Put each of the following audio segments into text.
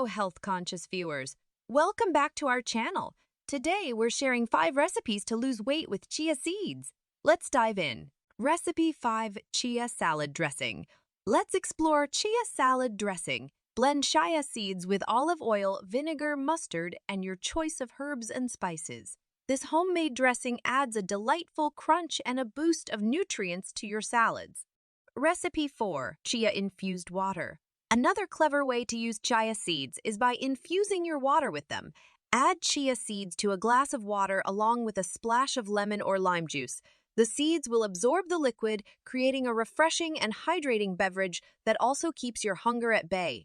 Hello, health-conscious viewers. Welcome back to our channel. Today, we're sharing 5 recipes to lose weight with chia seeds. Let's dive in. Recipe 5: Chia Salad Dressing. Let's explore chia salad dressing. Blend chia seeds with olive oil, vinegar, mustard, and your choice of herbs and spices. This homemade dressing adds a delightful crunch and a boost of nutrients to your salads. Recipe 4: Chia-infused water. Another clever way to use chia seeds is by infusing your water with them. Add chia seeds to a glass of water along with a splash of lemon or lime juice. The seeds will absorb the liquid, creating a refreshing and hydrating beverage that also keeps your hunger at bay.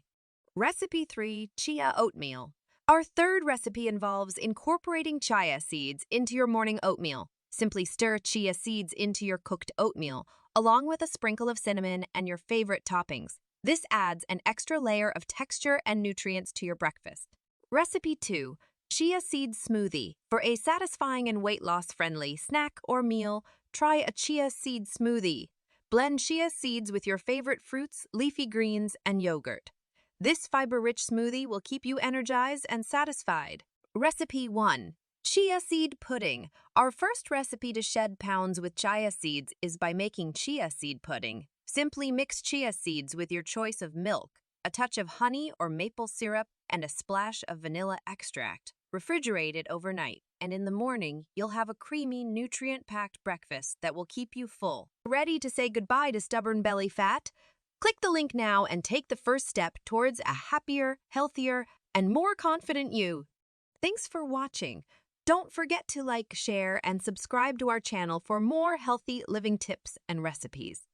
Recipe 3: Chia Oatmeal. Our third recipe involves incorporating chia seeds into your morning oatmeal. Simply stir chia seeds into your cooked oatmeal, along with a sprinkle of cinnamon and your favorite toppings. This adds an extra layer of texture and nutrients to your breakfast. Recipe 2: Chia Seed Smoothie. For a satisfying and weight loss-friendly snack or meal, try a chia seed smoothie. Blend chia seeds with your favorite fruits, leafy greens, and yogurt. This fiber-rich smoothie will keep you energized and satisfied. Recipe 1: Chia Seed Pudding. Our first recipe to shed pounds with chia seeds is by making chia seed pudding. Simply mix chia seeds with your choice of milk, a touch of honey or maple syrup, and a splash of vanilla extract. Refrigerate it overnight, and in the morning, you'll have a creamy, nutrient-packed breakfast that will keep you full. Ready to say goodbye to stubborn belly fat? Click the link now and take the first step towards a happier, healthier, and more confident you. Thanks for watching. Don't forget to like, share, and subscribe to our channel for more healthy living tips and recipes.